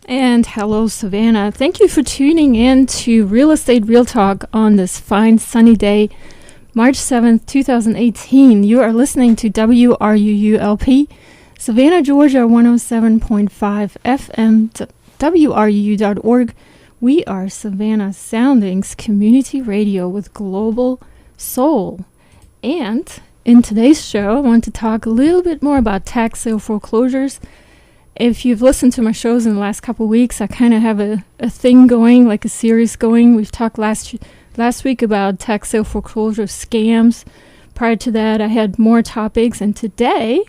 And hello, Savannah. Thank you for tuning in to Real Estate Real Talk on this fine sunny day, March 7th, 2018. You are listening to WRUU-LP, Savannah, Georgia, 107.5 FM, WRUU.org. We are Savannah Soundings Community Radio with Global Soul. And in today's show, I want to talk a little bit more about tax sale foreclosures. If you've listened to my shows in the last couple of weeks, I kind of have a thing going, like a series going. We've talked last week about tax sale foreclosure scams. Prior to that, I had more topics. And today,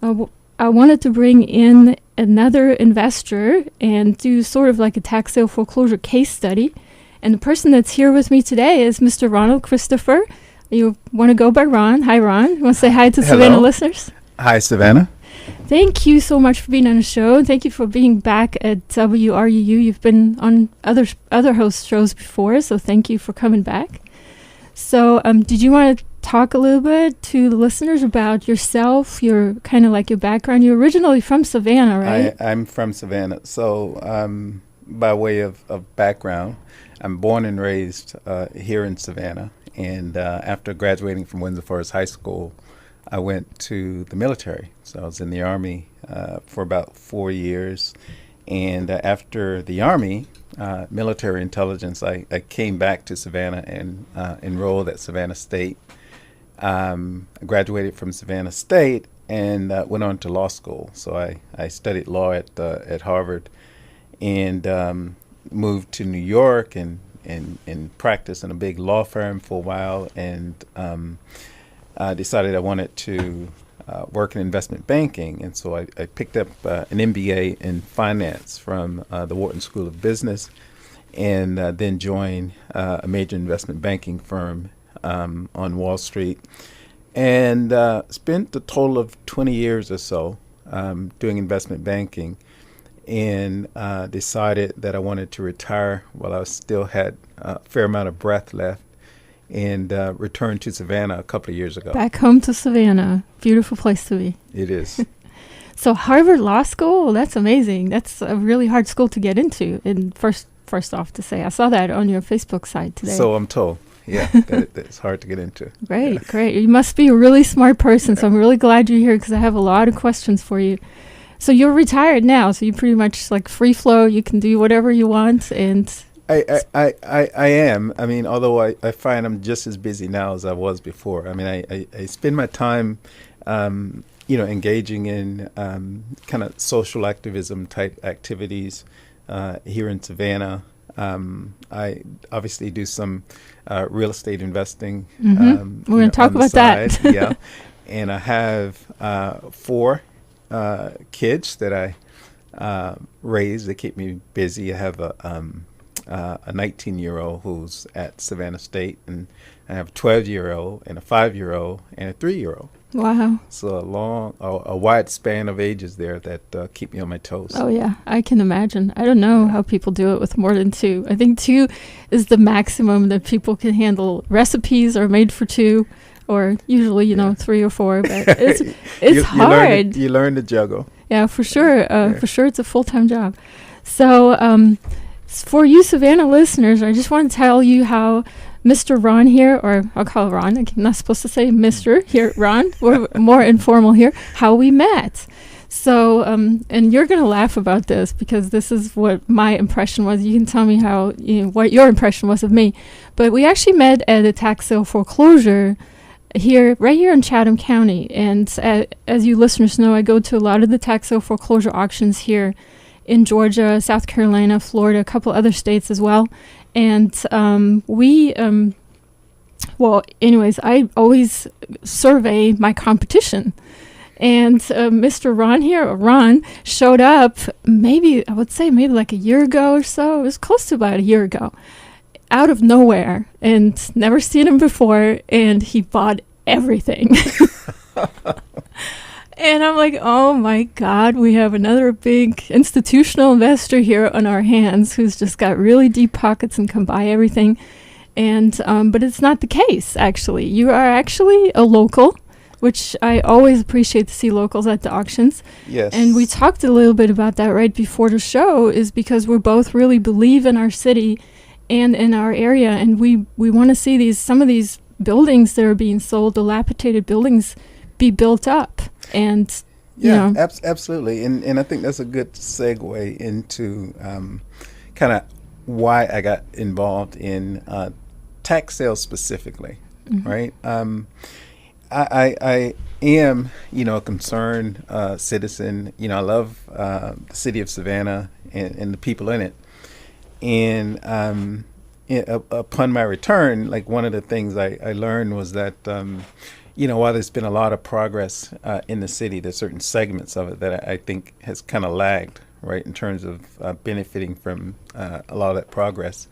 I wanted to bring in another investor and do sort of like a tax sale foreclosure case study. And the person that's here with me today is Mr. Ronald Christopher. You want to go by Ron. Hi, Ron. You want to say hi to Savannah listeners? Hi, Savannah. Thank you so much for being on the show. Thank you for being back at WRUU. You've been on other host shows before, so thank you for coming back. So did you want to talk a little bit to the listeners about yourself, your kind of like your background? You're originally from Savannah, right? I'm from Savannah. So by way of background, I'm born and raised here in Savannah. And after graduating from Windsor Forest High School, I went to the military. So I was in the Army for about 4 years. And after the Army, military intelligence, I came back to Savannah and enrolled at Savannah State. I graduated from Savannah State and went on to law school. So I studied law at Harvard and moved to New York and practiced in a big law firm for a while, and I decided I wanted to work in investment banking. And so I picked up an MBA in finance from the Wharton School of Business, and then joined a major investment banking firm on Wall Street, and spent a total of 20 years or so doing investment banking, and decided that I wanted to retire while I still had a fair amount of breath left, and returned to Savannah a couple of years ago. Back home to Savannah. Beautiful place to be. It is. So Harvard Law School, that's amazing. That's a really hard school to get into. And first off to say, I saw that on your Facebook site today. So I'm told. Yeah, that's hard to get into. Great, great. You must be a really smart person, so I'm really glad you're here because I have a lot of questions for you. So you're retired now, so you pretty much like free flow. You can do whatever you want, and I am. I mean, although I find I'm just as busy now as I was before. I mean, I spend my time, engaging in kind of social activism type activities here in Savannah. I obviously do some real estate investing. We're going to talk about that. Yeah, and I have 4 kids that I raise. They keep me busy. I have a 19-year-old who's at Savannah State, and I have a 12-year-old and a 5-year-old and a 3-year-old. Wow. So a wide span of ages there that keep me on my toes. Oh, yeah. I can imagine. I don't know how people do it with more than 2. I think 2 is the maximum that people can handle. Recipes are made for 2, or usually, 3 or 4, but it's hard. You learn to juggle. Yeah, for sure. For sure, it's a full-time job. So for you Savannah listeners, I just want to tell you how Mr. Ron here, or I'll call Ron, I'm not supposed to say Mr. here, Ron, we're more informal here, how we met. So, and you're going to laugh about this because this is what my impression was. You can tell me how, what your impression was of me. But we actually met at a tax sale foreclosure right here in Chatham County. And as you listeners know, I go to a lot of the tax sale foreclosure auctions here in Georgia, South Carolina, Florida, a couple other states as well. And I always survey my competition. And Mr. Ron here, or Ron, showed up maybe like a year ago or so. It was close to about a year ago, out of nowhere, and never seen him before. And he bought everything. And I'm like, oh my God, we have another big institutional investor here on our hands who's just got really deep pockets and can buy everything. And but it's not the case, actually. You are actually a local. which I always appreciate to see locals at the auctions. Yes. And we talked a little bit about that right before the show, is because we both really believe in our city and in our area, and we want to see some of these buildings that are being sold, dilapidated buildings, be built up. And yeah, absolutely. And I think that's a good segue into kind of why I got involved in tax sales specifically, right? I am, a concerned citizen. I love the city of Savannah and the people in it. And upon my return, like one of the things I learned was that, while there's been a lot of progress in the city, there's certain segments of it that I think has kind of lagged, right, in terms of benefiting from a lot of that progress.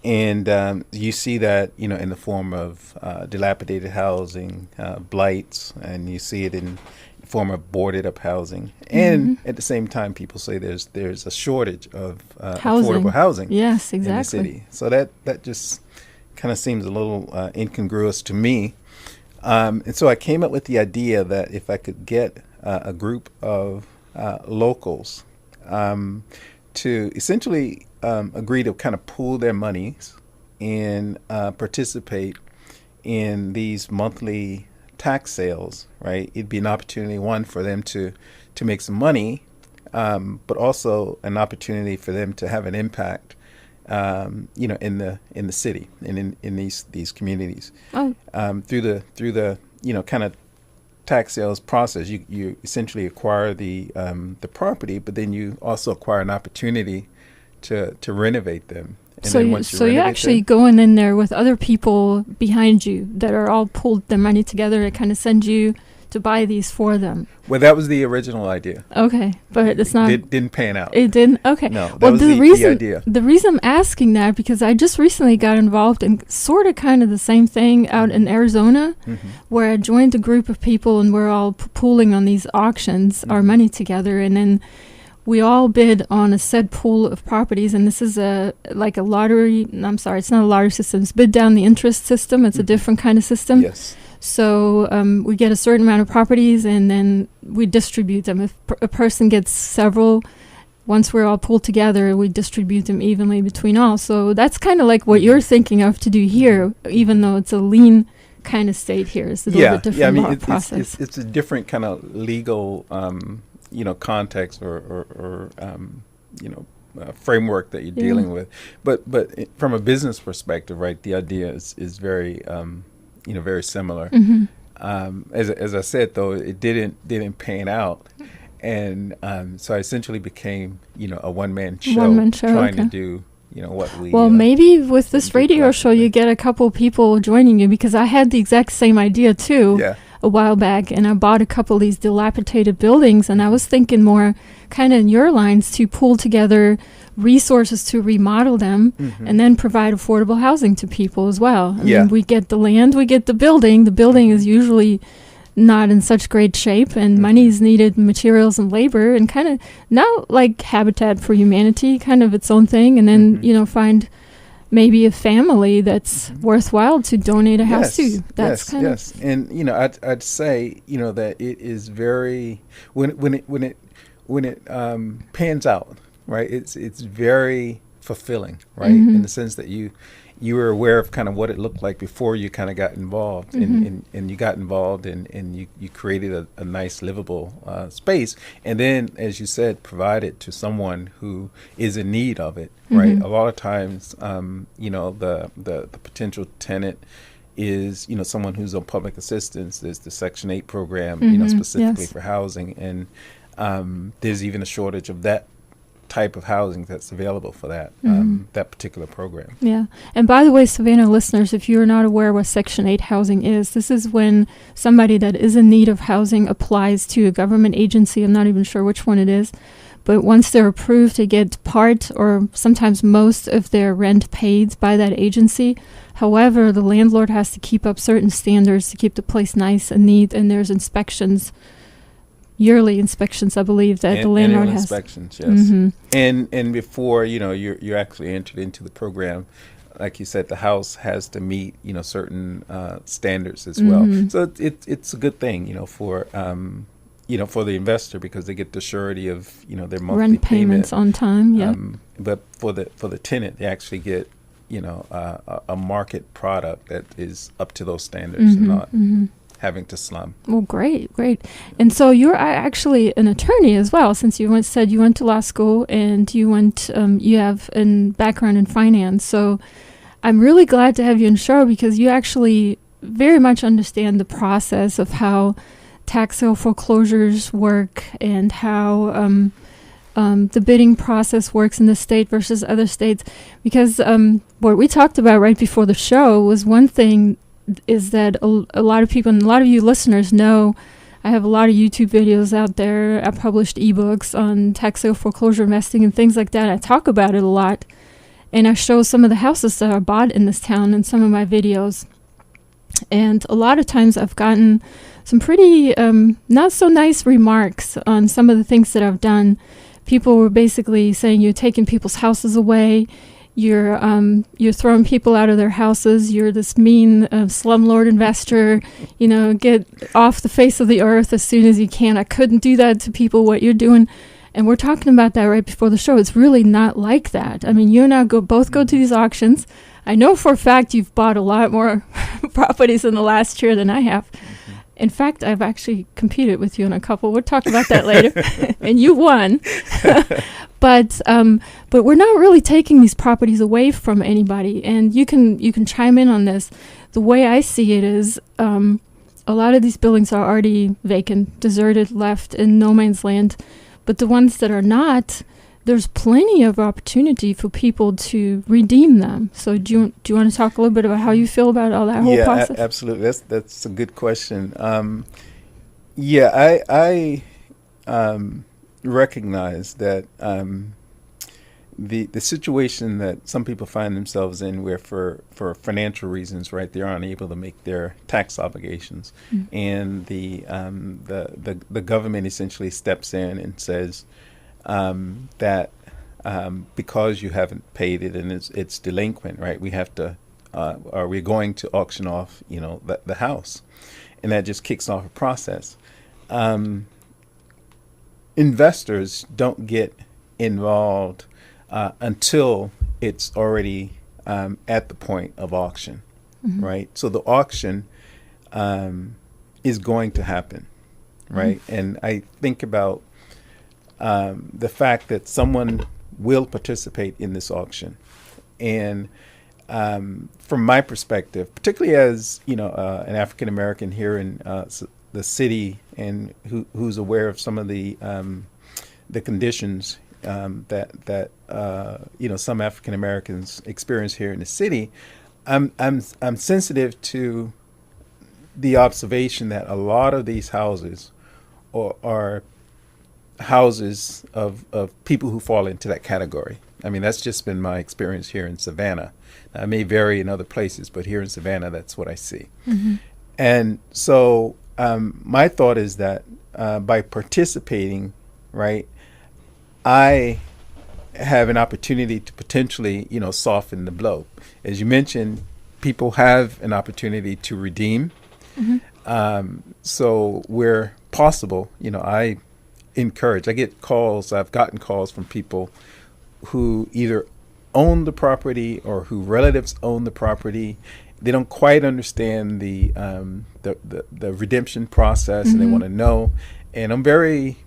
And you see that, in the form of dilapidated housing, blights, and you see it in the form of boarded up housing. And at the same time, people say there's a shortage of affordable housing. Yes, in the exactly. city. So that just kind of seems a little incongruous to me. And so I came up with the idea that if I could get a group of locals to essentially agree to kind of pool their monies and participate in these monthly tax sales, right? It'd be an opportunity, one, for them to make some money, but also an opportunity for them to have an impact, in the city and in these communities. Oh. Through the kind of tax sales process, you essentially acquire the property, but then you also acquire an opportunity to renovate them. And So then you, once so you're renovate actually them, going in there with other people behind you that are all pulled their money together to kind of send you to buy these for them. well, that was the original idea. Okay, but it's not. Didn't pan out. It didn't. Okay. No, that Well, was the the idea. The reason I'm asking that, because I just recently got involved in sort of kind of the same thing out in Arizona, where I joined a group of people and we're all pooling on these auctions, our money together, and then we all bid on a said pool of properties. And this is like a lottery. I'm sorry, it's not a lottery system. It's bid down the interest system. It's a different kind of system. Yes. So we get a certain amount of properties, and then we distribute them. If a person gets several, once we're all pulled together, we distribute them evenly between all. So that's kind of like what you're thinking of to do here, even though it's a lien kind of state here. It's a little bit different I mean, law process. it's a different kind of legal, context or framework that you're dealing with. But from a business perspective, right, the idea is very very similar. As I said, though, it didn't pan out, and so I essentially became a one-man show, trying to do what we. Well, maybe with this do radio show, you get a couple people joining you, because I had the exact same idea too. Yeah. A while back, and I bought a couple of these dilapidated buildings, and I was thinking more kind of in your lines to pull together resources to remodel them and then provide affordable housing to people as well. I mean, we get the land, we get the building. The building is usually not in such great shape, and money is needed, materials and labor, and kind of not like Habitat for Humanity, kind of its own thing, and then find maybe a family that's worthwhile to donate a house to. That's kind of. And I'd say that it is very when it pans out, right. It's very fulfilling, right, in the sense that you were aware of kind of what it looked like before you kind of got involved, and you got involved, and you created a nice livable space, and then, as you said, provide it to someone who is in need of it, right. A lot of times, the potential tenant is someone who's on public assistance. There's the Section 8 program, specifically for housing, and there's even a shortage of that type of housing that's available for that that particular program. Yeah. And by the way, Savannah listeners, if you're not aware what Section 8 housing is, this is when somebody that is in need of housing applies to a government agency. I'm not even sure which one it is. But once they're approved to get part or sometimes most of their rent paid by that agency, however, the landlord has to keep up certain standards to keep the place nice and neat, and there's inspections, yearly inspections, I believe, that the landlord has. Inspections, yes. And before you're actually entered into the program, like you said, the house has to meet, certain standards as well. So it's a good thing, for the investor, because they get the surety of, their monthly rent payments on time. Yeah. But for the tenant, they actually get, a market product that is up to those standards, and not having to slum. Well, great. And so you're actually an attorney as well, since you said you went to law school and you have a background in finance. So I'm really glad to have you on the show, because you actually very much understand the process of how tax sale foreclosures work, and how the bidding process works in this state versus other states. Because what we talked about right before the show was, one thing is that a lot of people, and a lot of you listeners know, I have a lot of YouTube videos out there. I published ebooks on tax sale foreclosure investing and things like that. I talk about it a lot, and I show some of the houses that are bought in this town in some of my videos. And a lot of times I've gotten some pretty not so nice remarks on some of the things that I've done. People were basically saying, you're taking people's houses away, you're throwing people out of their houses, you're this mean slumlord investor, get off the face of the earth as soon as you can. I couldn't do that to people, what you're doing. And we're talking about that right before the show. It's really not like that. I mean, you and I both go to these auctions. I know for a fact you've bought a lot more properties in the last year than I have. In fact, I've actually competed with you in a couple. We'll talk about that later. And you won. But we're not really taking these properties away from anybody. And you can chime in on this. The way I see it is, a lot of these buildings are already vacant, deserted, left in no man's land. But the ones that are not, there's plenty of opportunity for people to redeem them. So do you want to talk a little bit about how you feel about all that whole process? Yeah, absolutely. That's a good question. I recognize that the situation that some people find themselves in, where for financial reasons, right, they're unable to make their tax obligations, and the government essentially steps in and says that because you haven't paid it and it's delinquent, right, we have to or we're going to auction off the house, and that just kicks off a process. Investors don't get involved until it's already at the point of auction, right? So the auction is going to happen, right? And I think about the fact that someone will participate in this auction. And from my perspective, particularly as an African American here in the city, and who's aware of some of the conditions that some African Americans experience here in the city, I'm sensitive to the observation that a lot of these houses are houses of people who fall into that category. I mean, that's just been my experience here in Savannah. I may vary in other places, but here in Savannah, that's what I see. And so my thought is that by participating, right, I have an opportunity to potentially, soften the blow. As you mentioned, people have an opportunity to redeem. So where possible, I I've gotten calls from people who either own the property or who relatives own the property. They don't quite understand the redemption process, and they want to know. And I'm very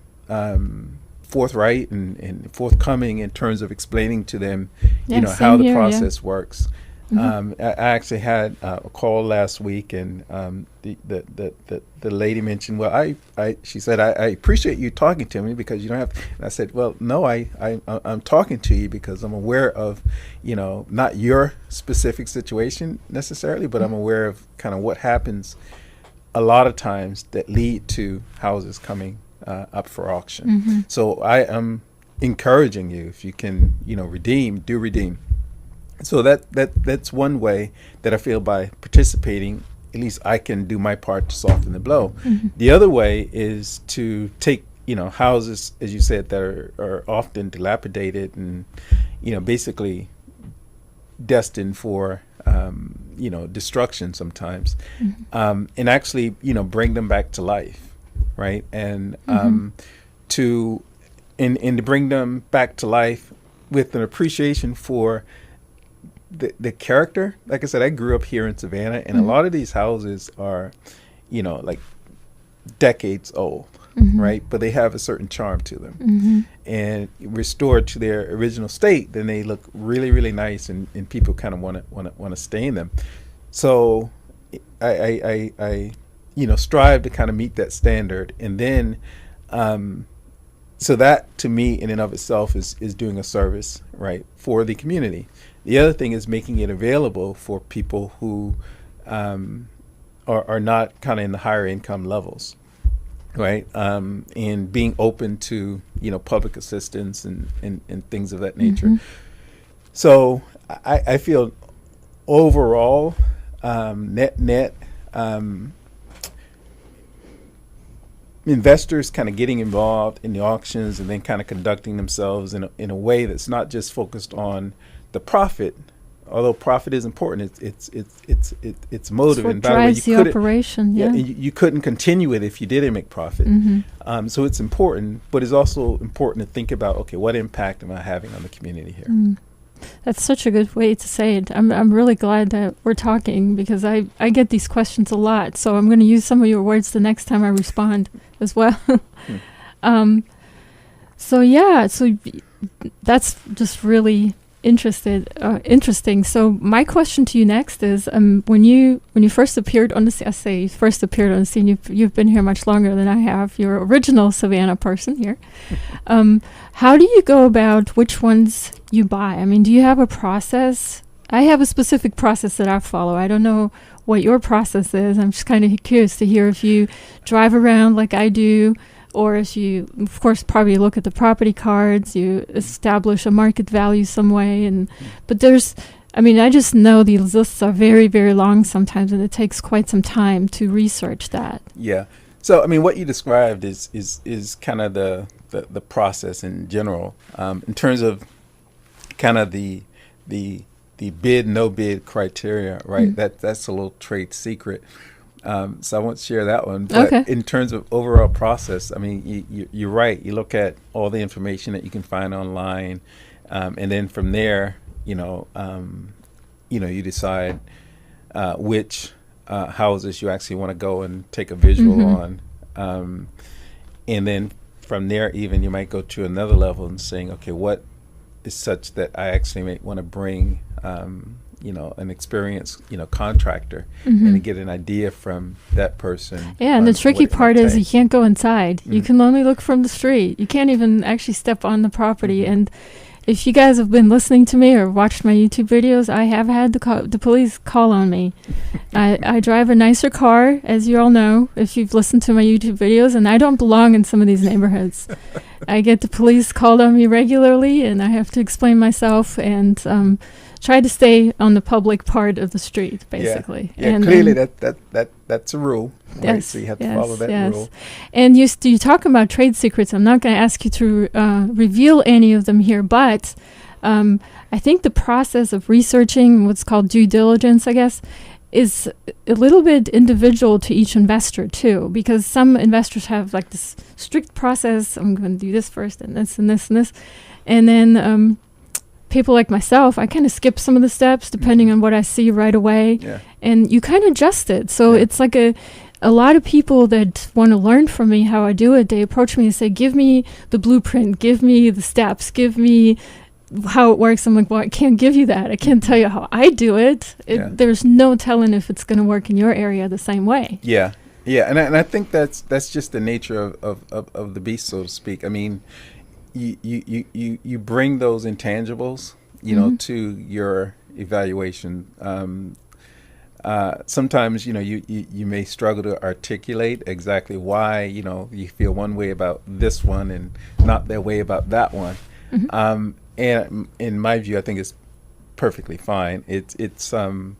forthright and forthcoming in terms of explaining to them, how the process works. I actually had a call last week, and the lady mentioned, well, she said, I appreciate you talking to me because you don't have. And I said, well, no, I'm talking to you because I'm aware of, not your specific situation necessarily, but I'm aware of kind of what happens a lot of times that lead to houses coming up for auction. So I am encouraging you, if you can, redeem, do redeem. So that's one way that I feel by participating, at least I can do my part to soften the blow. The other way is to take, houses, as you said, that are often dilapidated and, basically destined for destruction sometimes, and actually bring them back to life, right? And to bring them back to life with an appreciation for the character. Like I said, I grew up here in Savannah, and a lot of these houses are, like decades old, right? But they have a certain charm to them. And restored to their original state, then they look really, really nice, and people kind of want to stay in them. So I strive to kind of meet that standard, and then so that to me in and of itself is doing a service, right, for the community. The other thing is making it available for people who are not kind of in the higher income levels, right? And being open to public assistance and things of that nature. So I feel overall net investors kind of getting involved in the auctions and then kind of conducting themselves in a way that's not just focused on the profit, although profit is important. It's motive, and by the way, the operation. You couldn't continue it if you didn't make profit. So it's important, but it's also important to think about, okay, what impact am I having on the community here? That's such a good way to say it. I'm really glad that we're talking, because I get these questions a lot. So I'm going to use some of your words the next time I respond as well. So that's just really interesting. So my question to you next is, when you first appeared on the scene, I say you first appeared on the scene, you've been here much longer than I have. You're an original Savannah person here. How do you go about which ones you buy? I mean, do you have a process? I have a specific process that I follow. I don't know what your process is. I'm just kind of curious to hear if you drive around like I do, or if you, of course, probably look at the property cards, you establish a market value some way. But I just know these lists are very, very long sometimes, and it takes quite some time to research that. Yeah. So, what you described is kind of the process in general. In terms of kind of the bid, no bid criteria, right? That's a little trade secret. So I won't share that one. But in terms of overall process, you're right. You look at all the information that you can find online, and then from there, you decide which houses you actually want to go and take a visual on, and then from there, even you might go to another level and saying, okay, what is such that I actually may want to bring an experienced, contractor, and to get an idea from that person. Yeah, and the tricky part is you can't go inside. You can only look from the street. You can't even actually step on the property. And if you guys have been listening to me or watched my YouTube videos, I have had the police call on me. I drive a nicer car, as you all know, if you've listened to my YouTube videos, and I don't belong in some of these neighborhoods. I get the police called on me regularly, and I have to explain myself and try to stay on the public part of the street, basically. Yeah, and clearly that's a rule. Right? Yes, so you have to follow that rule. And you talk about trade secrets. I'm not going to ask you to reveal any of them here, but I think the process of researching what's called due diligence, I guess, is a little bit individual to each investor too, because some investors have like this strict process. I'm going to do this first and this and this and this. And then people like myself, I kind of skip some of the steps depending on what I see right away. Yeah. And you kind of adjust it. So it's like a lot of people that want to learn from me how I do it, they approach me and say, give me the blueprint, give me the steps, give me how it works. I'm like, well, I can't give you that. I can't tell you how I do it. There's no telling if it's going to work in your area the same way. Yeah. And I think that's just the nature of the beast, so to speak. I mean, you bring those intangibles, to your evaluation. Sometimes, you may struggle to articulate exactly why, you feel one way about this one and not that way about that one. And in my view, I think it's perfectly fine. It's kind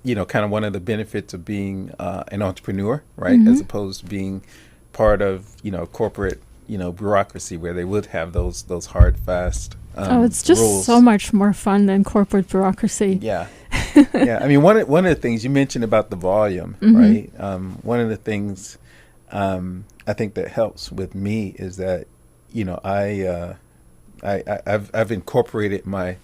of one of the benefits of being an entrepreneur, right? As opposed to being part of, corporate, bureaucracy where they would have those hard, fast, it's just rules. so much more fun than corporate bureaucracy. Yeah. Yeah. I mean, one of the things you mentioned about the volume, Mm-hmm. right? One of the things I think that helps with me is that, you know, I've incorporated my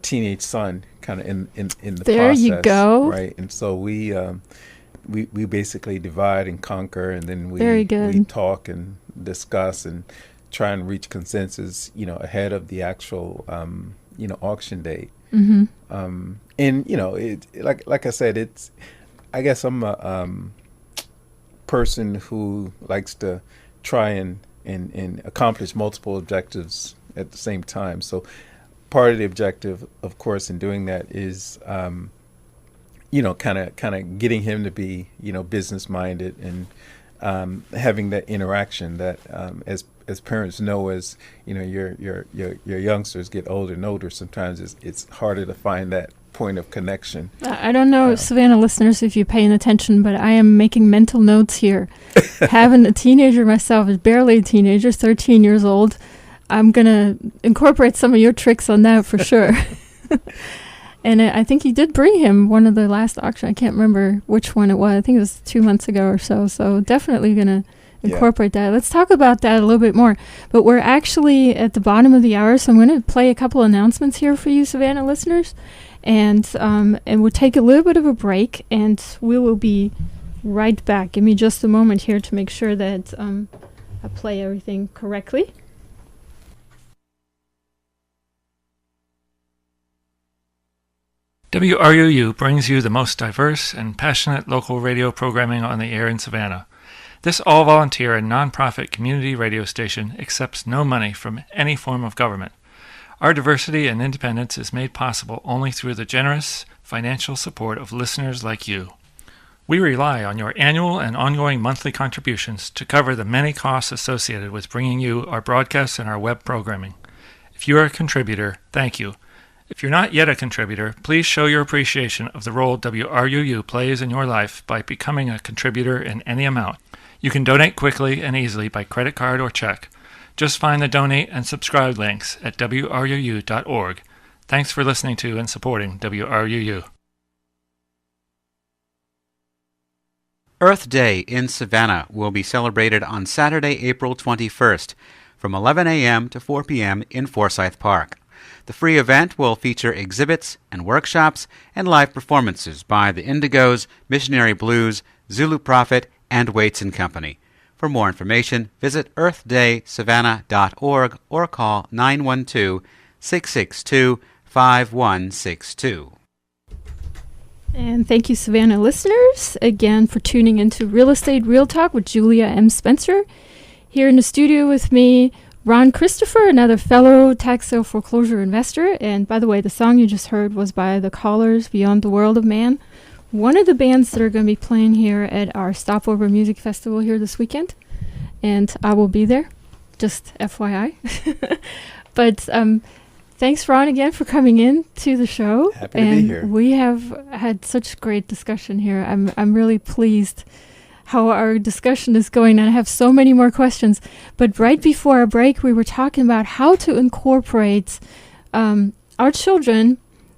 teenage son kind of in the There process. you go. Right. And so we basically divide and conquer, and then Very good. we talk and discuss and try and reach consensus, you know, ahead of the actual, you know, auction date. Mm-hmm. And you know, it like I said, it's, I guess I'm a person who likes to try and accomplish multiple objectives at the same time. So part of the objective, of course, in doing that is, you know, kind of getting him to be, you know, business minded, and having that interaction that, as parents know, as you know, your youngsters get older and older, sometimes it's harder to find that point of connection. I don't know, Savannah listeners, if you're paying attention, but I am making mental notes here. Having a teenager myself, is barely a teenager, 13 years old. I'm going to incorporate some of your tricks on that for sure. And I think you did bring him one of the last auction. I can't remember which one it was. I think it was 2 months ago or so. So definitely going to incorporate that. Let's talk about that a little bit more. But we're actually at the bottom of the hour, so I'm going to play a couple announcements here for you, Savannah listeners. And we'll take a little bit of a break, and we will be right back. Give me just a moment here to make sure that I play everything correctly. WRUU brings you the most diverse and passionate local radio programming on the air in Savannah. This all-volunteer and nonprofit community radio station accepts no money from any form of government. Our diversity and independence is made possible only through the generous financial support of listeners like you. We rely on your annual and ongoing monthly contributions to cover the many costs associated with bringing you our broadcasts and our web programming. If you are a contributor, thank you. If you're not yet a contributor, please show your appreciation of the role WRUU plays in your life by becoming a contributor in any amount. You can donate quickly and easily by credit card or check. Just find the donate and subscribe links at WRUU.org. Thanks for listening to and supporting WRUU. Earth Day in Savannah will be celebrated on Saturday, April 21st from 11 a.m. to 4 p.m. in Forsyth Park. The free event will feature exhibits and workshops and live performances by the Indigos, Missionary Blues, Zulu Prophet, and Waits & Company. For more information, visit earthdaysavannah.org or call 912-662-5162. And thank you, Savannah listeners, again for tuning into Real Estate Real Talk with Julia M. Spencer. Here in the studio with me, Ron Christopher, another fellow tax sale foreclosure investor. And by the way, the song you just heard was by The Callers, Beyond the World of Man, one of the bands that are going to be playing here at our Stopover Music Festival here this weekend. And I will be there, just FYI. But thanks, Ron, again for coming in to the show. Happy to be here. We have had such great discussion here. I'm really pleased how our discussion is going, and I have so many more questions. But right before our break, we were talking about how to incorporate our children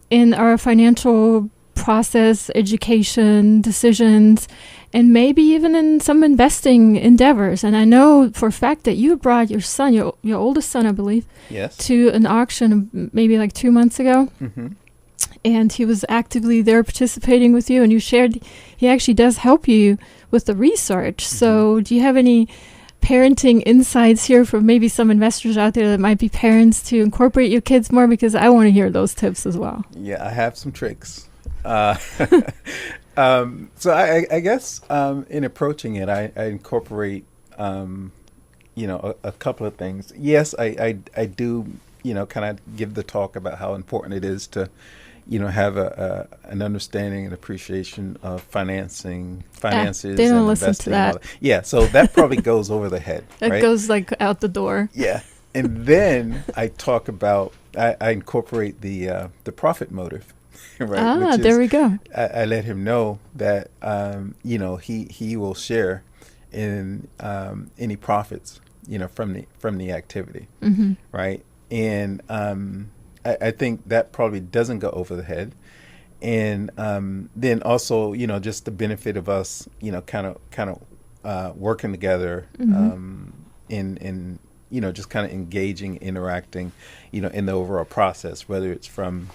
in our financial process, education, decisions, and maybe even in some investing endeavors. And I know for a fact that you brought your son, your oldest son, I believe, Yes. to an auction maybe like 2 months ago. Mm-hmm. And he was actively there participating with you, and you shared he actually does help you with the research. Mm-hmm. So do you have any parenting insights here from maybe some investors out there that might be parents to incorporate your kids more? Because I want to hear those tips as well. Yeah, I have some tricks. So I guess in approaching it, I incorporate, you know, a couple of things. Yes, I do, you know, kind of give the talk about how important it is to, you know, have an understanding and appreciation of finances. They don't and listen investing to and all that. Yeah, so that probably goes over the head. It right? goes like out the door. Yeah, and then I talk about I incorporate the profit motive. Right, Ah, there we go. I let him know that you know, he will share in any profits, you know, from the activity, Mm-hmm. right? And I think that probably doesn't go over the head. And then also, just the benefit of us, kind of working together, in just kind of engaging, interacting, in the overall process, whether it's from,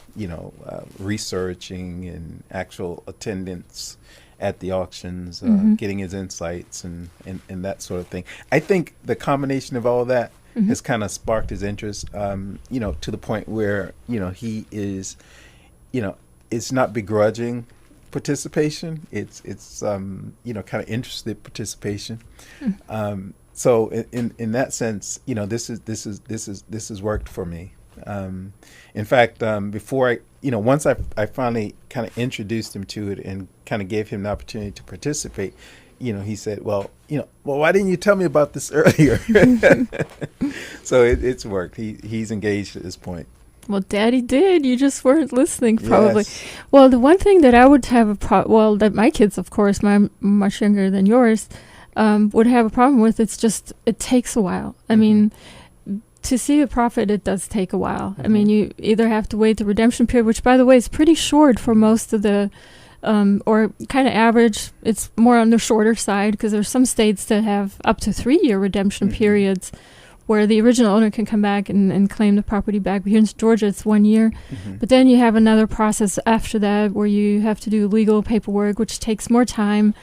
researching and actual attendance at the auctions, getting his insights and that sort of thing. I think the combination of all that has kind of sparked his interest, to the point where, he is, it's not begrudging participation. It's kind of interested participation. So in that sense, this has worked for me. In fact, before once I finally kind of introduced him to it and kind of gave him the opportunity to participate, he said, well, why didn't you tell me about this earlier? So it's worked. He's engaged at this point. Well, Daddy did. You just weren't listening, probably. Yes. Well, the one thing that I would have that my kids, of course, much younger than yours, would have a problem with, it takes a while. I mean, to see a profit, it does take a while. I mean, you either have to wait the redemption period, which, by the way, is pretty short for most of the, or kind of average. It's more on the shorter side because there's some states that have up to 3-year redemption periods where the original owner can come back and claim the property back. But here in Georgia, it's 1 year. But then you have another process after that where you have to do legal paperwork, which takes more time.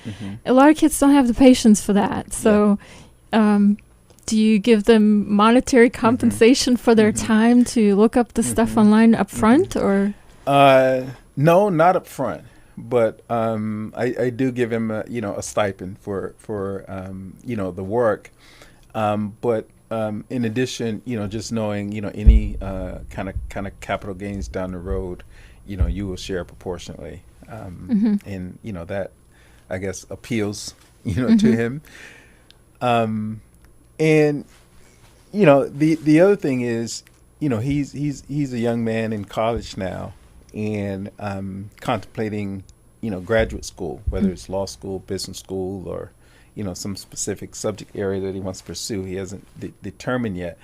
A lot of kids don't have the patience for that. So do you give them monetary compensation for their time to look up the stuff online up front? Or no, not up front. But I do give him a stipend for the work. But in addition, just knowing, any kind of capital gains down the road, you will share proportionately. And, that, I guess, appeals, to him. And, the other thing is, he's a young man in college now and contemplating, graduate school, whether it's law school, business school, or some specific subject area that he wants to pursue. He hasn't determined yet.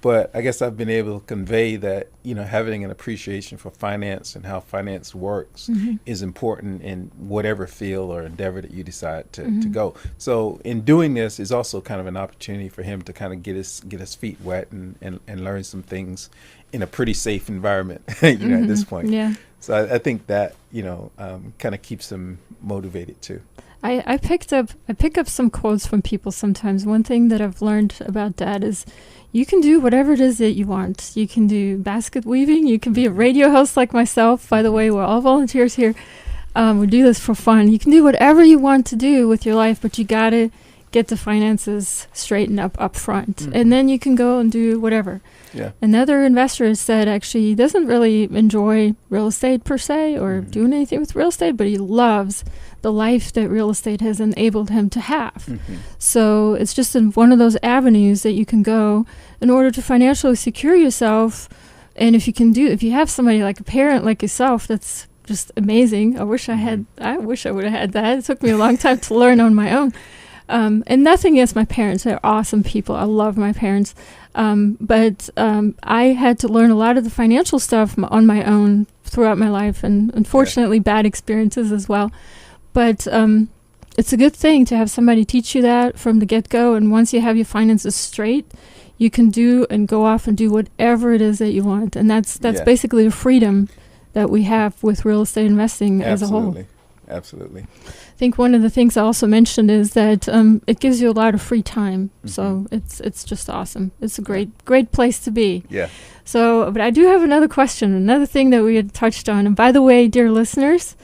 But I guess I've been able to convey that, having an appreciation for finance and how finance works is important in whatever field or endeavor that you decide to go. So in doing this is also kind of an opportunity for him to kind of get his feet wet and learn some things in a pretty safe environment, at this point. Yeah. So I think that, kind of keeps him motivated too. I pick up some quotes from people sometimes. One thing that I've learned about Dad is you can do whatever it is that you want. You can do basket weaving. You can be a radio host like myself. By the way, we're all volunteers here. We do this for fun. You can do whatever you want to do with your life, but you got to get the finances straightened up front. And then you can go and do whatever. Yeah. Another investor has said actually he doesn't really enjoy real estate per se or doing anything with real estate, but he loves the life that real estate has enabled him to have. So it's just one of those avenues that you can go in order to financially secure yourself. And if you have somebody like a parent like yourself, that's just amazing. I wish I would have had that. It took me a long time to learn on my own. And nothing against my parents. They're awesome people. I love my parents. But I had to learn a lot of the financial stuff on my own throughout my life, and unfortunately bad experiences as well. But it's a good thing to have somebody teach you that from the get-go. And once you have your finances straight, you can do and go off and do whatever it is that you want. And that's basically the freedom that we have with real estate investing as a whole. Absolutely. I think one of the things I also mentioned is that it gives you a lot of free time. So it's just awesome. It's a great place to be. Yeah. So, but I do have another question, another thing that we had touched on. And by the way, dear listeners,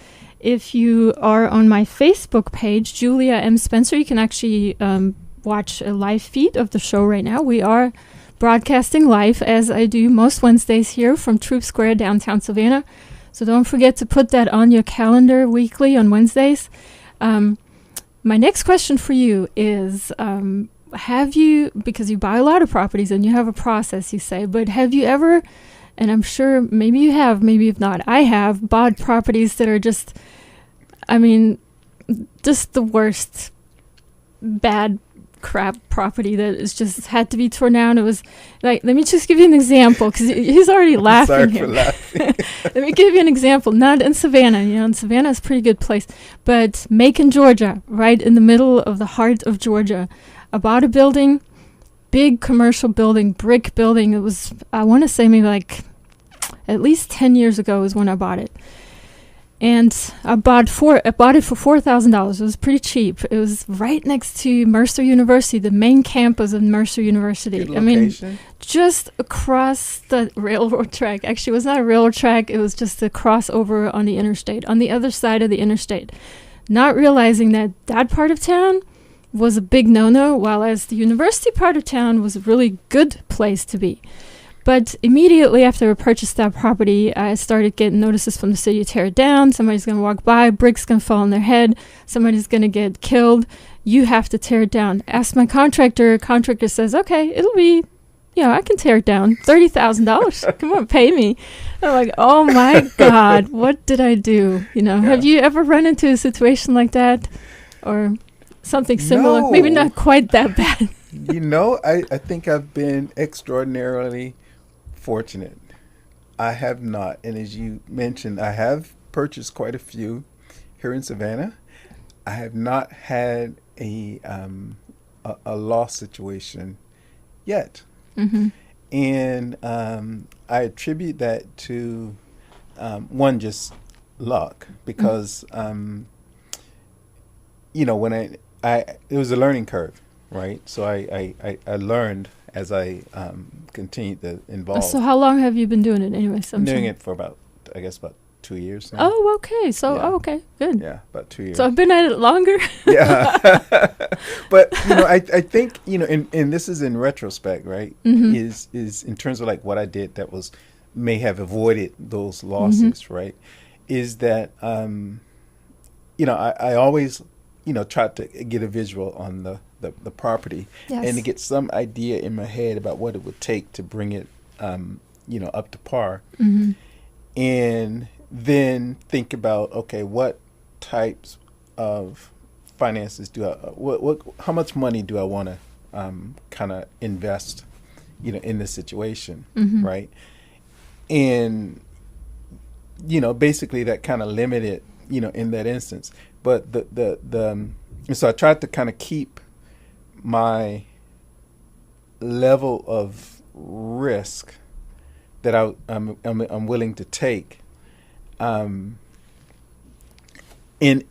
if you are on my Facebook page, Julia M. Spencer, you can actually watch a live feed of the show right now. We are broadcasting live, as I do most Wednesdays here from Troop Square, downtown Savannah. So don't forget to put that on your calendar weekly on Wednesdays. My next question for you is, have you, because you buy a lot of properties and you have a process, you say, but have you ever, and I'm sure maybe you have, maybe if not, I have bought properties that are just the worst, bad crap property that is just had to be torn down. It was like, let me just give you an example, because he's already laughing Sorry here. for laughing. Let me give you an example. Not in Savannah. You know, in Savannah is a pretty good place, but Macon, Georgia, right in the middle of the heart of Georgia. I bought a building, big commercial building, brick building. It was, I want to say maybe like at least 10 years ago is when I bought it. And I bought it for $4,000. It was pretty cheap. It was right next to Mercer University, the main campus of Mercer University. Good location. Just across the railroad track. Actually, it was not a railroad track. It was just a crossover on the interstate, on the other side of the interstate. Not realizing that that part of town was a big no-no, while as the university part of town was a really good place to be. But immediately after I purchased that property, I started getting notices from the city to tear it down. Somebody's going to walk by, bricks going to fall on their head, somebody's going to get killed. You have to tear it down. Ask my contractor. Contractor says, okay, it'll be, I can tear it down. $30,000. Come on, pay me. I'm like, oh my God, what did I do? Have you ever run into a situation like that? Or something similar? No. Maybe not quite that bad. I think I've been extraordinarily fortunate. I have not, and as you mentioned, I have purchased quite a few here in Savannah. I have not had a loss situation yet, and I attribute that to one, just luck, because when it was a learning curve, right? So I learned as I continued to involve. So how long have you been doing it anyway? I'm doing it for about 2 years now. Oh, okay. So, okay, good. Yeah, about 2 years. So I've been at it longer. Yeah. But, I think, and this is in retrospect, right, is in terms of like what I did that may have avoided those losses, right, is that, I always, tried to get a visual on the property, yes, and to get some idea in my head about what it would take to bring it, up to par. And then think about, okay, what types of finances do I, how much money do I want to kind of invest, in this situation, right? And, basically that kind of limited, in that instance. But so I tried to kind of keep my level of risk that I'm willing to take in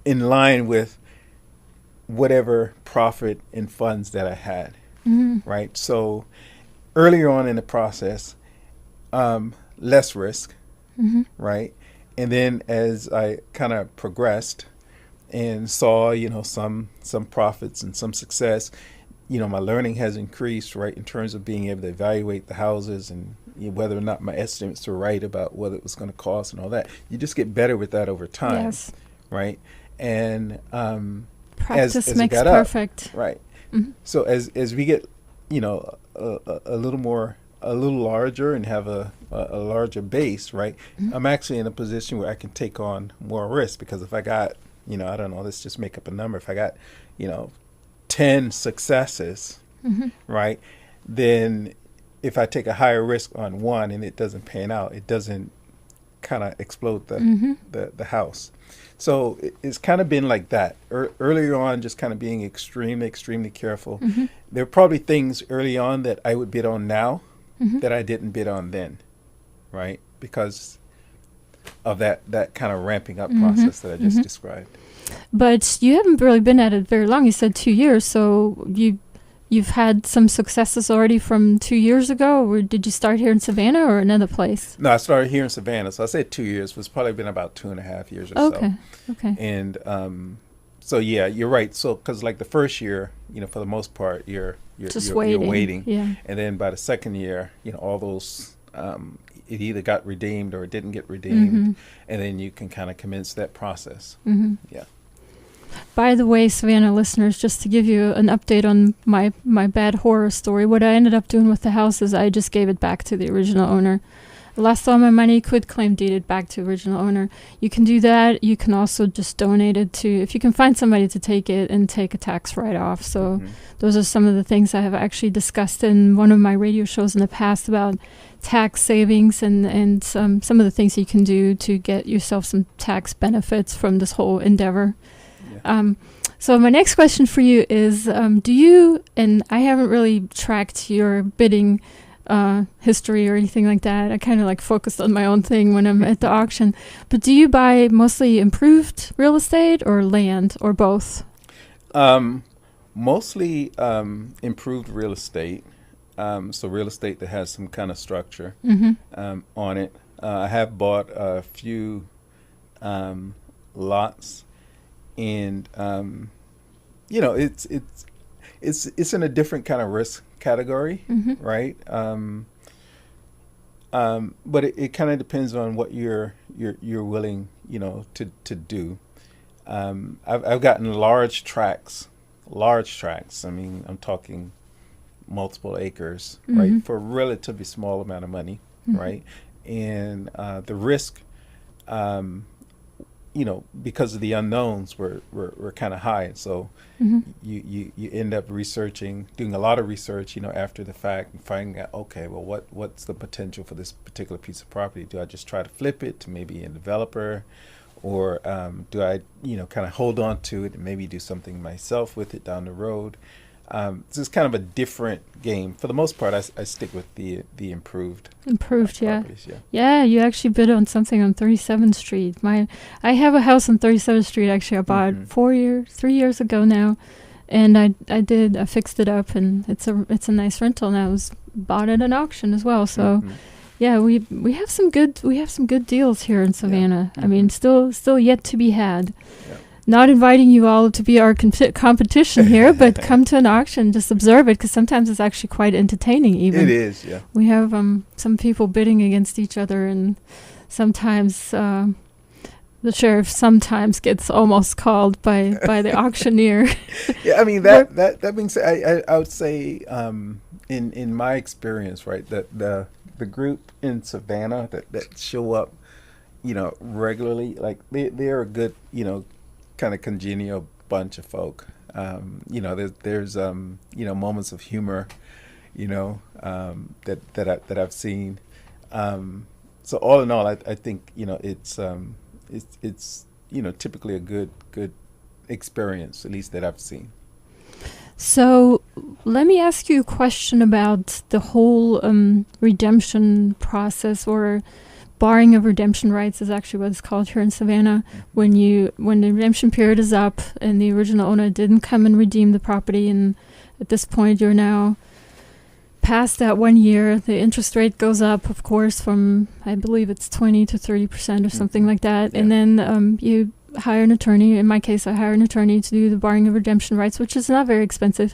line with whatever profit and funds that I had, right? So earlier on in the process, less risk, right? And then as I kind of progressed and saw, some profits and some success, my learning has increased, right, in terms of being able to evaluate the houses and whether or not my estimates were right about what it was going to cost and all that. You just get better with that over time, yes, right? And practice as makes it got perfect. up, right? So as we get, a little larger and have a larger base, right? I'm actually in a position where I can take on more risk, because if I got, I don't know, let's just make up a number. If I got, 10 successes, right, then if I take a higher risk on one and it doesn't pan out, it doesn't kind of explode the house. So it's kind of been like that. Earlier on, just kind of being extremely, extremely careful. There are probably things early on that I would bid on now that I didn't bid on then, right? Because of that kind of ramping up process that I just described. But you haven't really been at it very long. You said 2 years, so you've had some successes already from 2 years ago, or did you start here in Savannah or another place? No, I started here in Savannah, so I said 2 years. It's probably been about 2.5 years or so. Okay. And so yeah, you're right. So because like the first year, for the most part, you're waiting, yeah. And then by the second year, all those it either got redeemed or it didn't get redeemed, and then you can kind of commence that process. Yeah. By the way, Savannah listeners, just to give you an update on my bad horror story, what I ended up doing with the house is I just gave it back to the original owner. lost all my money, could claim deed it back to original owner. You can do that. You can also just donate it to, if you can find somebody to take it and take a tax write-off. So those are some of the things I have actually discussed in one of my radio shows in the past about tax savings and some of the things you can do to get yourself some tax benefits from this whole endeavor. Yeah. So my next question for you is, do you, and I haven't really tracked your bidding history or anything like that. I kind of like focused on my own thing when I'm at the auction. But do you buy mostly improved real estate or land or both? Mostly improved real estate. So real estate that has some kind of structure on it. I have bought a few lots, and it's in a different kind of risk category, right? But it kind of depends on what you're willing, to do. I've gotten large tracts. I mean, I'm talking multiple acres, right, for a relatively small amount of money, right? And the risk, because of the unknowns were kind of high. So you end up doing a lot of research, after the fact, and finding out, okay, well, what's the potential for this particular piece of property? Do I just try to flip it to maybe a developer, or do I, kind of hold on to it and maybe do something myself with it down the road? So it's kind of a different game. For the most part, I stick with the improved. Properties, yeah. Yeah, you actually bid on something on 37th Street. I have a house on 37th Street. Actually, I bought 3 years ago now, and I fixed it up, and it's a nice rental. And I was bought at an auction as well. So, yeah, we have some good deals here in Savannah. I mean, still yet to be had. Yeah. Not inviting you all to be our competition here, but come to an auction, just observe it, because sometimes it's actually quite entertaining even. It is, yeah. We have some people bidding against each other, and sometimes the sheriff sometimes gets almost called by the auctioneer. Yeah, I mean, that being said, I would say in my experience, right, that the group in Savannah that show up, regularly, like they're a good, kind of congenial bunch of folk. There's moments of humor, that I've seen. So all in all, I think it's typically a good experience, at least that I've seen. So let me ask you a question about the whole redemption process, or barring of redemption rights is actually what it's called here in Savannah. When the redemption period is up and the original owner didn't come and redeem the property, and at this point you're now past that 1 year, the interest rate goes up, of course, from, I believe it's 20 to 30% or something like that. Yeah. And then you hire an attorney. In my case, I hire an attorney to do the barring of redemption rights, which is not very expensive.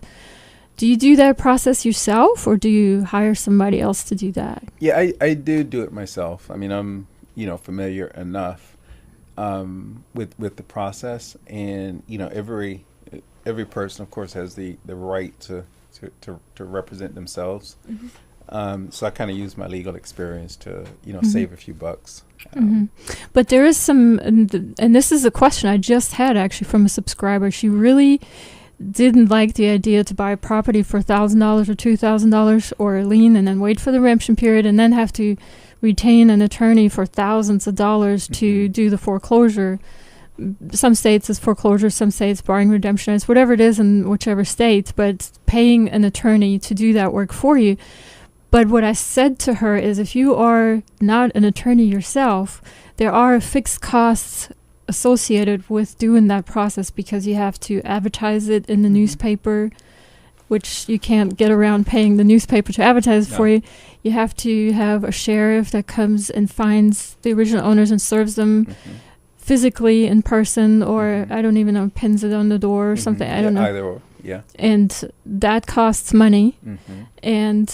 Do you do that process yourself, or do you hire somebody else to do that? Yeah, I do it myself. I mean, I'm familiar enough with the process, and every person, of course, has the right to represent themselves. So I kind of use my legal experience to save a few bucks. But there is some, and this is a question I just had actually from a subscriber. She really didn't like the idea to buy a property for $1,000 or $2,000 or a lien, and then wait for the redemption period, and then have to retain an attorney for thousands of dollars to do the foreclosure. Some states it's foreclosure, some states barring redemption. It's whatever it is in whichever state, but paying an attorney to do that work for you. But what I said to her is, if you are not an attorney yourself, there are fixed costs associated with doing that process, because you have to advertise it in the newspaper, which you can't get around paying the newspaper to advertise for you. You have to have a sheriff that comes and finds the original owners and serves them physically in person, or I don't even know, pins it on the door or something. I don't know. Either or, yeah. And that costs money. And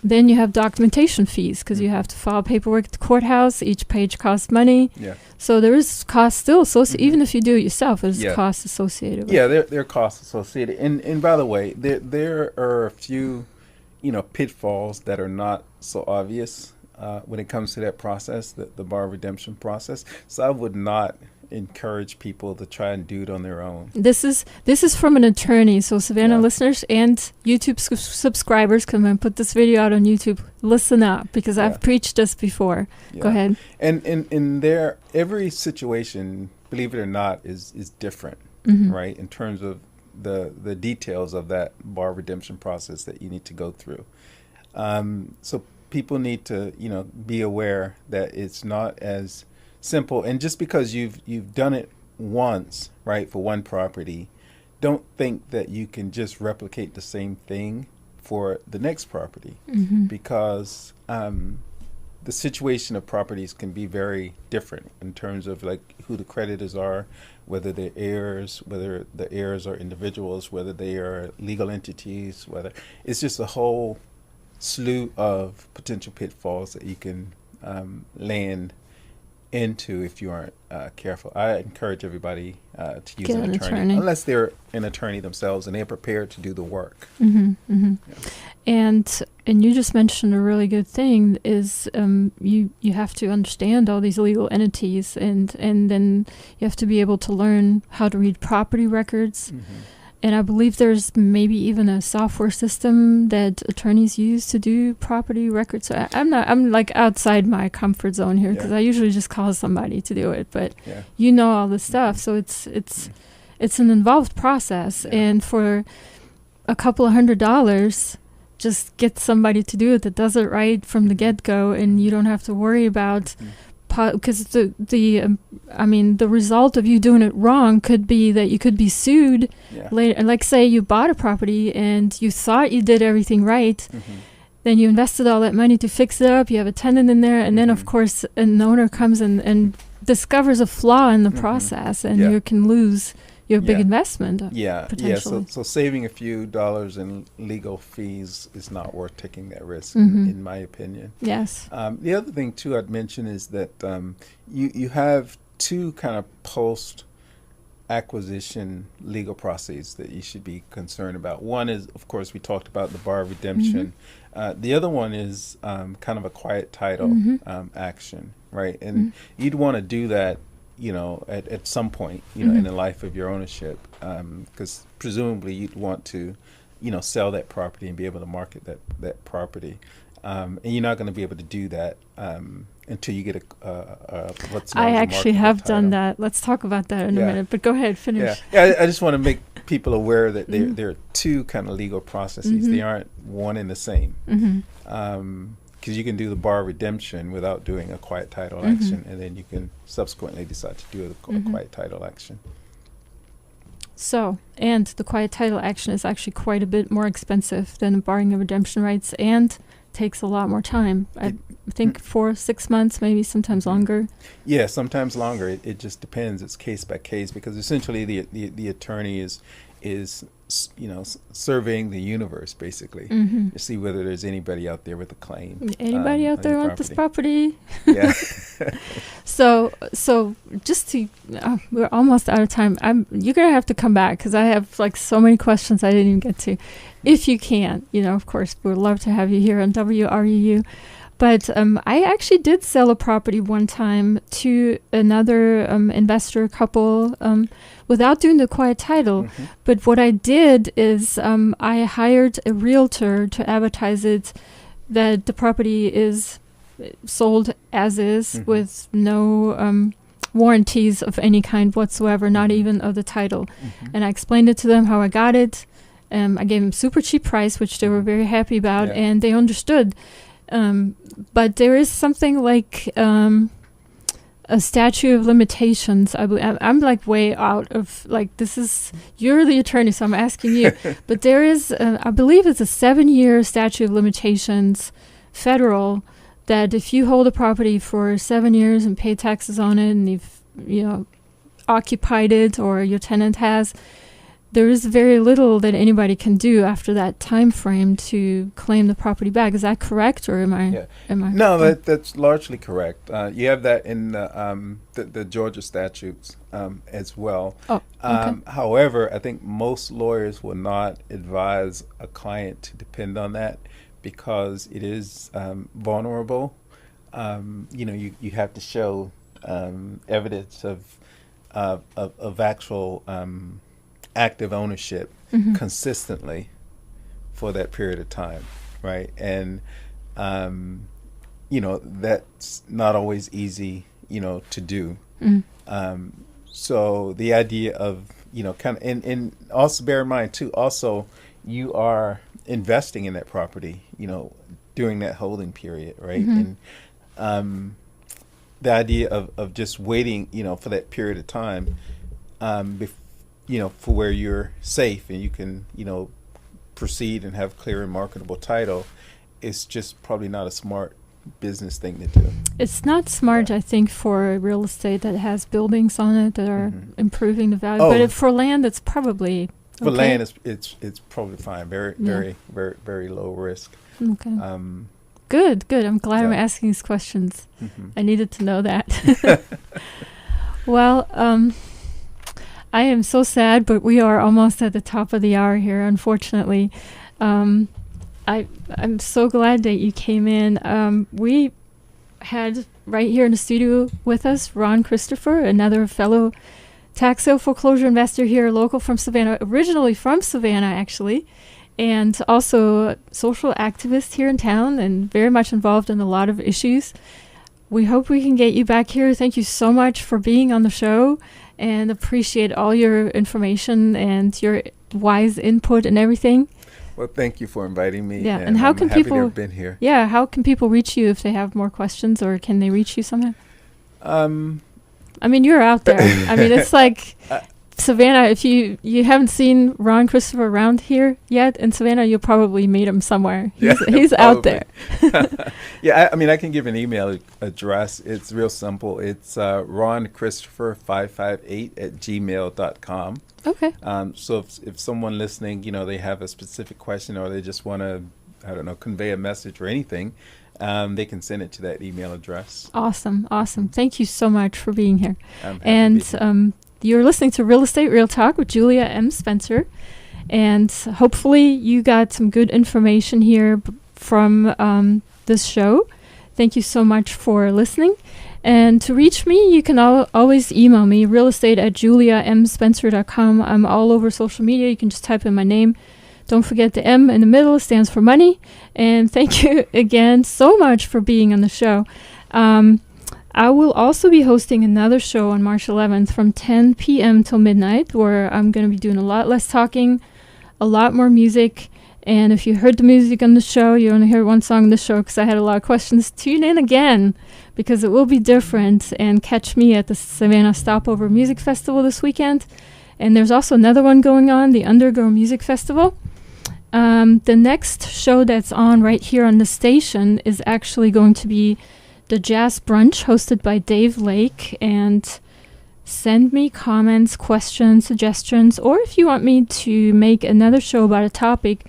then you have documentation fees, because you have to file paperwork at the courthouse. Each page costs money. Yeah. So there is cost still associated. Even if you do it yourself, there's costs associated with it. Yeah, there are costs associated. And by the way, there are a few, pitfalls that are not so obvious. when it comes to that process, the bar redemption process. So I would not encourage people to try and do it on their own. This is from an attorney, so Savannah listeners and YouTube subscribers, come and put this video out on YouTube. Listen up, because I've preached this before. Go ahead. And in there, every situation, believe it or not, is different, right? In terms of the details of that bar redemption process that you need to go through. So people need to, be aware that it's not as simple. And just because you've done it once, right, for one property, don't think that you can just replicate the same thing for the next property, because the situation of properties can be very different in terms of like who the creditors are, whether they're heirs, whether the heirs are individuals, whether they are legal entities, whether it's just a whole slew of potential pitfalls that you can land into if you aren't careful. I encourage everybody to use an attorney, unless they're an attorney themselves and they're prepared to do the work. And you just mentioned a really good thing is you have to understand all these legal entities, and then you have to be able to learn how to read property records. And I believe there's maybe even a software system that attorneys use to do property records. So I'm like outside my comfort zone here, because I usually just call somebody to do it. But you know all this stuff, so it's an involved process. And for a couple of $100, just get somebody to do it that does it right from the get-go, and you don't have to worry about. Because the result of you doing it wrong could be that you could be sued later. Like, say you bought a property and you thought you did everything right, then you invested all that money to fix it up. You have a tenant in there, and then of course an owner comes and discovers a flaw in the process, and you can lose your big investment. Potentially. So saving a few dollars in legal fees is not worth taking that risk, in my opinion. Yes. The other thing too I'd mention is that you have two kind of post acquisition legal processes that you should be concerned about. One is, of course, we talked about the bar redemption. The other one is kind of a quiet title action, right? And you'd want to do that at some point, in the life of your ownership, because presumably you'd want to, sell that property and be able to market that property. And you're not going to be able to do that until you get what's known I as a actually marketable have title. done that. Let's talk about that in a minute, but go ahead, finish. I just want to make people aware that there are two kind of legal processes. They aren't one and the same. Because you can do the bar redemption without doing a quiet title action, and then you can subsequently decide to do a quiet title action. So, and the quiet title action is actually quite a bit more expensive than barring of redemption rights, and takes a lot more time. I think 4-6 months, maybe sometimes longer. Yeah, sometimes longer. It just depends. It's case by case, because essentially the attorney is surveying the universe, basically, to see whether there's anybody out there with a claim. Anybody out there want this property? Yeah. So just to, we're almost out of time. You're gonna have to come back, because I have like so many questions I didn't even get to. If you can, of course, we'd love to have you here on WRUU. But I actually did sell a property one time to another investor couple without doing the quiet title. But what I did is I hired a realtor to advertise it, that the property is sold as is, with no warranties of any kind whatsoever, not even of the title. And I explained it to them how I got it. I gave them super cheap price, which they were very happy about, and they understood. But there is something like a statute of limitations. I believe I'm like way out of like, this is, you're the attorney, so I'm asking you. But there is, I believe it's a 7-year statute of limitations, federal, that if you hold a property for 7 years and pay taxes on it, and you've occupied it, or your tenant has, there is very little that anybody can do after that time frame to claim the property back. Is that correct, or am I? No, that's largely correct. You have that in the Georgia statutes as well. Oh, okay. However, I think most lawyers will not advise a client to depend on that, because it is vulnerable. you have to show evidence of actual active ownership consistently for that period of time, right? And that's not always easy, to do. So the idea of kind of, and also bear in mind too, also you are investing in that property, during that holding period, right? And the idea of just waiting, for that period of time, for where you're safe and you can, proceed and have clear and marketable title, is just probably not a smart business thing to do. It's not smart, I think, for real estate that has buildings on it that are improving the value. But for land, it's probably for land. It's probably fine. Very, very, very, very low risk. Okay. Good. I'm glad I'm asking these questions. I needed to know that. Well, I am so sad, but we are almost at the top of the hour here, unfortunately. I'm so glad that you came in. We had right here in the studio with us Ron Christopher, another fellow tax sale foreclosure investor here, local from Savannah, originally from Savannah, actually, and also a social activist here in town and very much involved in a lot of issues. We hope we can get you back here. Thank you so much for being on the show, and appreciate all your information and your wise input and everything. Well, thank you for inviting me. Yeah, and how can happy people to have been here? Yeah, how can people reach you if they have more questions, or can they reach you somehow? I mean, you're out there. I mean, it's like Savannah. If you haven't seen Ron Christopher around here yet in Savannah, you'll probably meet him somewhere. He's out there. Yeah, I mean, I can give an email address. It's real simple. It's ronChristopher558@gmail.com. Okay. So if someone listening, they have a specific question or they just want to, convey a message or anything, they can send it to that email address. Awesome. Thank you so much for being here. And you're listening to Real Estate Real Talk with Julia M. Spencer. And hopefully you got some good information here from this show. Thank you so much for listening. And to reach me, you can always email me, realestate@juliamspencer.com. I'm all over social media. You can just type in my name. Don't forget the M in the middle stands for money. And thank you again so much for being on the show. I will also be hosting another show on March 11th from 10 p.m. till midnight, where I'm going to be doing a lot less talking, a lot more music. And if you heard the music on the show, you only heard one song on the show because I had a lot of questions, tune in again because it will be different, and catch me at the Savannah Stopover Music Festival this weekend. And there's also another one going on, the Undergo Music Festival. The next show that's on right here on the station is actually going to be the Jazz Brunch hosted by Dave Lake. And send me comments, questions, suggestions, or if you want me to make another show about a topic,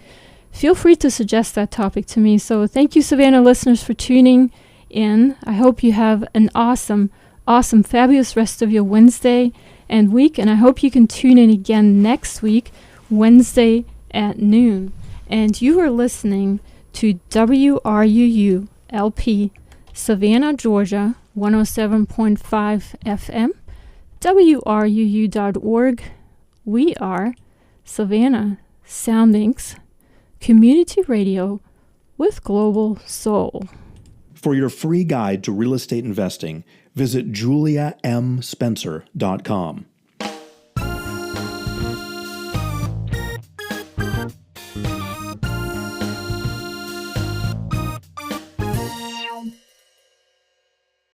feel free to suggest that topic to me. So thank you, Savannah listeners, for tuning in. I hope you have an awesome, fabulous rest of your Wednesday and week. And I hope you can tune in again next week, Wednesday at noon. And you are listening to WRUU LP, Savannah, Georgia, 107.5 FM, WRUU.org. We are Savannah Sound Inc.'s community radio with global soul. For your free guide to real estate investing, visit juliamspencer.com.